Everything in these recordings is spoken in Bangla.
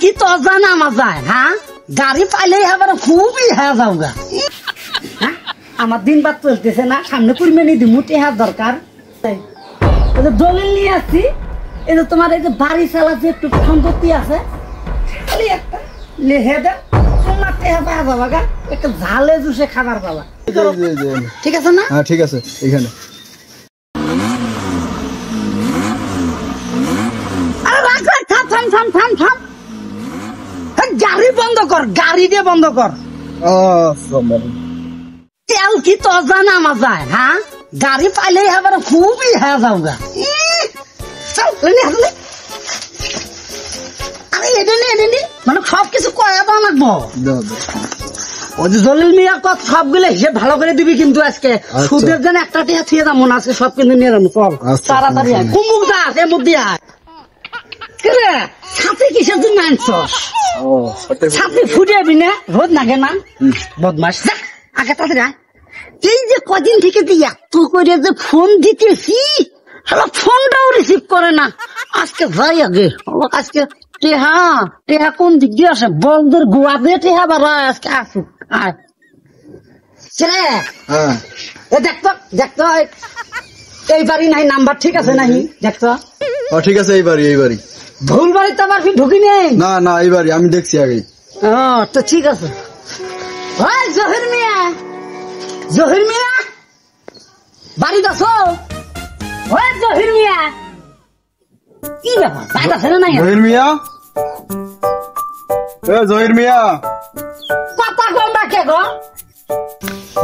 কি তো জানা মাজায় হ্যাঁ গাড়ি পাইলেই আবার খুবই হ্যাঁ যাওগা হ্যাঁ আমার দিন বাদ চলতেছে না সামনে কুরবানি দিমু টেহার দরকার দলিল নিয়ে আসছি এই যে তোমার এই যে বাড়ি চালা যে একটু সম্পত্তি আছে খালি একটা লেহে দে তোমার টেহা পাওয়া যাবা গা একটা ঝালে জুসে খাবার পাবা ঠিক আছে না হ্যাঁ ঠিক আছে এখানে গাড়ি বন্ধ কর গাড়ি দিয়ে বন্ধ কর তেল কি তো জানা মাজায় হ্যাঁ গাড়ি পাইলেই আবার খুবই হ্যাঁ যাওগা আরে এডেনি মানে সবকিছু কয়া দাও লাগবো ওই যে জলিল মিয়া কত সবগুলো হিসেবে ভালো করে দিবি কিন্তু আজকে সুদের জন্য একটা টিয়া থিয়ে যাবো না আজকে সব কিন্তু নিয়ে যাবো চল তাড়াতাড়ি আয় কুমুক দাস এর মধ্যে আয় সাথে কিসের জন্য আনছস সাথে ফুটাবি না রোদ নাগে না বদমাস আগে তাড়াতাড়ি আয় এই যে কদিন থেকে এত করে যে ফোন দিতেছি ফোনটাও রিসিভ করে না আজকে যাই আগে আজকে টেহা কোন দিক দিয়ে আসে বলদের গোয়া দিয়ে টেহা বাড়া আজকে আসুক আয় দেখতো এই বাড়ি নাই নাম্বার ঠিক আছে নাহি দেখতো ঠিক আছে এই বাড়ি ভুল বাড়ি তো আবার ঢুকি নেই না এই বাড়ি আমি দেখছি আগে তো ঠিক আছে জহির মিয়া বাড়ি দাসো জহির মিয়া কি ব্যাপার বাড়ি আছে না নাই জহির মিয়া কথা কম ডাকে গো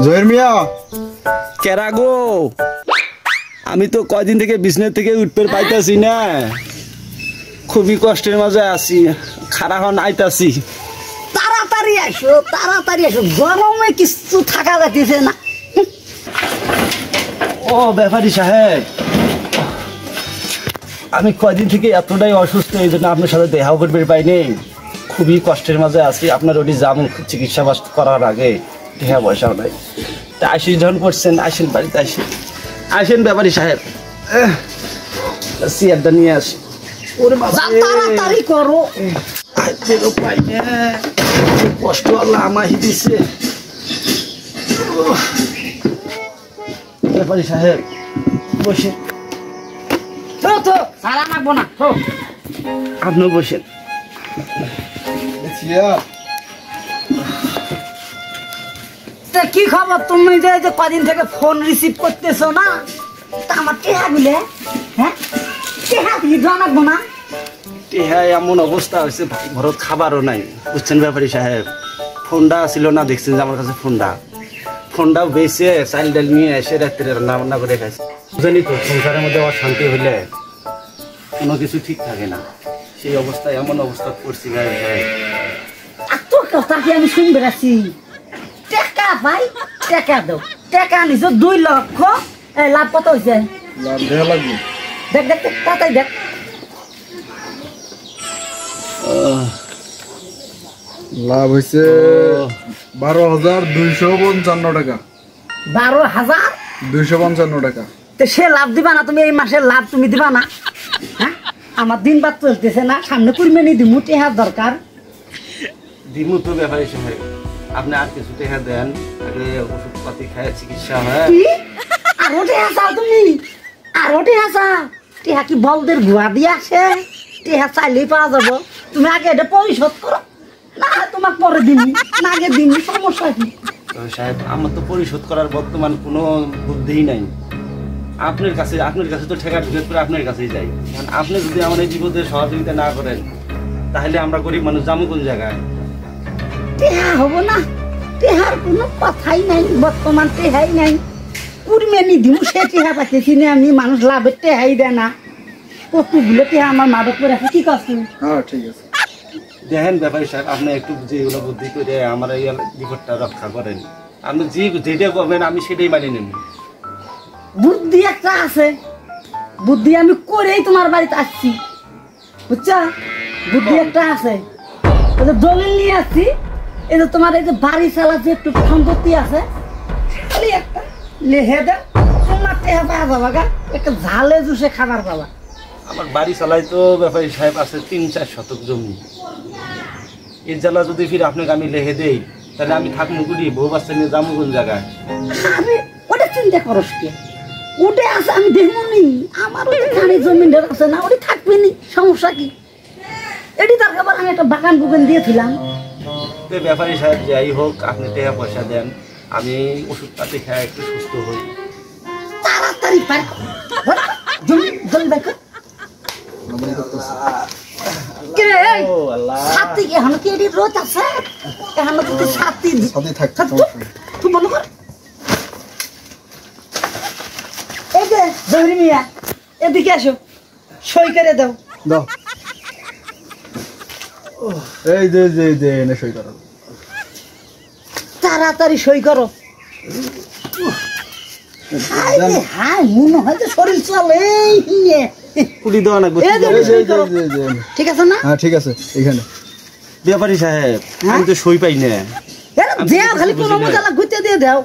জহির মিয়া কেরা গো আমি তো কয়দিন থেকে বিছনা থেকে উঠতে পাইতাছি না খুবই কষ্টের মাঝে আছি খারাপ আইতাছি তাড়াতাড়ি আসো গরমে কিছু থাকা যাচ্ছে না ও ব্যাপারী সাহেব আমি কয়দিন থেকে এতটাই অসুস্থ এই জন্য আপনার সাথে দেখা করবে পাইনি খুবই কষ্টের মাঝে আছি আপনার ওটি যেমন চিকিৎসা করার আগে দেখা পয়সাও নাই তা যখন করছেন আসেন বাড়িতে আসেন ব্যাপারী সাহেব চেয়ারটা নিয়ে আসি তাড়াতাড়ি করো কষ্ট আল্লাহ আমাহি দিছে ব্যাপারী সাহেব বসেন আপনিও বসেন কি খবর তুমি যে কদিন থেকে ফোন রিসিভ করতেছো না তা আমার টেহা গুলে হ্যাঁ টেহা দিয়ে জানাবো না টেহা এমন অবস্থা হয়েছে ঘরত খাবারও নাই বুঝছেন ব্যাপারী সাহেব ফোনটা ছিল না দেখছেন যে আমার কাছে ফোনটাও বেছে চাইল ডাল নিয়ে এসে রাত্রে রান্না বান্না করে খাইছে জানি তো সংসারের মধ্যে অশান্তি হইলে কোনো কিছু ঠিক থাকে না সেই অবস্থায় এমন অবস্থা করছি তোর কথা কি আমি শুনবে আছি টাকা ভাই টাকা দাও টাকা আনিস 2 লক্ষ লাভ কত হয়েছে দেখ তাড়াতাড়ি দেখ লাভ হয়েছে 12,255 টাকা 12,255 টাকা তো সে লাভ দিবা না তুমি এই মাসের লাভ তুমি দিবা না হ্যাঁ আমার দিন বাদ চলতেছে না সামনে কুরবানি দিমু টেহার দরকার দিমু তো ব্যাপারী সাহেব আপনি আর কিছু টেহা দেন আগে ওষুধপাতি খায় চিকিৎসা হয় আরো টেহা চাও তুমি আরো টেহা চাও টেহা কি বলদের গুয়া দিয়ে আসে টেহা চাইলেই পাওয়া যাবো তুমি আগে এটা পরিশোধ করো না তোমার পরে দিনই না আগে দিনই সমস্যা কি সাহেব আমার তো পরিশোধ করার বর্তমান কোনো বুদ্ধিই নাই আপনার কাছে তো ঠেকা ঢুকে করে আপনার কাছেই যাই কারণ আপনি যদি আমার এই বিপদে সহযোগিতা না করেন তাহলে আমরা গরিব মানুষ যাবো কোন জায়গায় টেহা হবো না টেহার কোনো কথাই নাই বর্তমান টেহাই নাই কুরবানি দিমু সে টেহা পাচ্ছি না আমি মানুষ লাভের টেহাই দেয় না কতগুলো টেহা আমার মাদক করে আছে কি করছি ঠিক আছে দেখেন ব্যাপারী সাহেব আপনি একটু যেগুলো বুদ্ধি করে আমার এই বিপদটা রক্ষা করেন আপনি যেটা করবেন আমি সেটাই মানি নেন বুদ্ধি একটা আছে বুদ্ধি আমি করেই তোমার বাড়িতে আসছি বুঝছো বুদ্ধি একটা আছে দলিল নিয়ে আসছি এই যে তোমার এই যে বাড়ি চালা যে একটু সম্পত্তি আছে খালি একটা লেহে দে তোমার টেহা পাওয়া যাবা গা একটা ঝালে জুসে খাবার পাবা আমার বাড়ি চালাই তো ব্যাপারী সাহেব আছে 3-4 শতক জমি এই জ্বালা যদি ফির আপনাকে আমি লেহে দেই তাহলে আমি থাকবো কুড়ি বউ বাচ্চা নিয়ে যাবো কোন জায়গায়? আরে ওটা চিন্তা করস কে? ওটা আছে আমি দেখবো নি, আমার ওই খালি জমিনটা আছে না, ওটা থাকবে নি, সমস্যা কি? এটি তার খাবার আমি একটা বাগান বুগান দিয়েছিলাম। তো ব্যাপারী সাহেব যাই হোক আপনি টাকা পয়সা দেন, আমি ওষুধপাতি খাই একটু সুস্থ হই। তাড়াতাড়ি পার কর। বল, জমি জমি বের কর। কে রে, এই? ও আল্লাহ, ছাতি এখন কি এটি রোদ আছে? এখন যদি ছাতি সাথে থাকতে ছাতি সমস্যা নেই। তুই বন্ধ কর। এই যে জহরি মিয়া, এদিকে আসো, সই করে দাও। দাও। এই যে এনে সই করো। তাড়াতাড়ি সই করো। হ্যাঁ মনে হয় যে শরীর চলে। কুড়ি দেওয়া লাগবে। এই যে, এই যে, সই করো। এই যে। ঠিক আছে না? হ্যাঁ ঠিক আছে এইখানে। ব্যাপারী সাহেব আমি তো সই পাই না। এরা দেও খালি কোনো মজালা ঘুরতে দিয়ে দাও।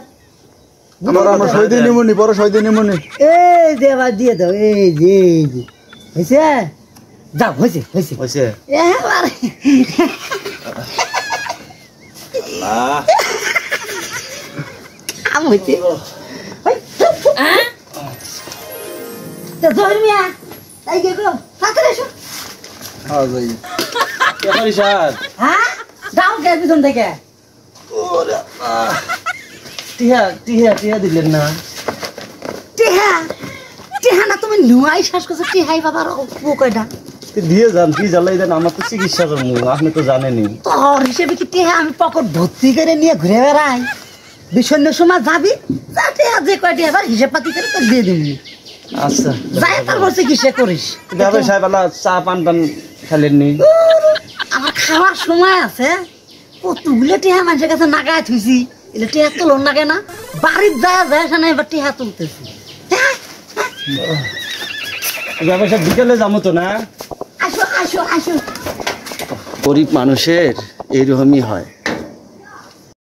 আমরা সই দিয়ে নিমুনি, পরে সই দিয়ে নিমুনি। এই যে এবার দিয়ে দাও, এই যে হয়েছে, যাও হয়েছে হয়েছে হয়েছে? এবারে আল্লাহ, কাম হয়েছে। জহর মিয়া তাই গে গো, তাড়াতাড়ি এসো। হ্যাঁ যাই। ব্যাপারী সাহেব হ্যাঁ যাও গে পিছন থেকে। টিহা টিহা টিহা দিলেন না? টেহা টেহা না তুমি নুয়াই শ্বাস করছো, টেহাই বাবার ও কয়টা দিয়ে যান, কি জ্বালাই দেন, আমার তো চিকিৎসা করবো, আপনি তো জানেনই। তোর হিসেবে কি টেহা আমি পকেট ভর্তি করে নিয়ে ঘুরে বেড়াই? বিষণ্য সময় যাবি, যা টেহা যে কয়টি এবার হিসেব পাতি করে তোর দিয়ে দিবি। আচ্ছা যাই তারপর চিকিৎসা করিস। ব্যাপারী সাহেব আল্লাহ চা পান টান খেলেননি? আমার খাওয়ার সময় আছে, কতগুলো টেহা মানুষের কাছে নাগায় থুইছি, এলে টেহা তুলন নাগে না, বাড়ির যায় যায় না এবার টেহা তুলতেছি। ব্যাপারী সাহেব বিকেলে যাবো তো না? আসো আসো আসো। গরিব মানুষের এইরকমই হয়।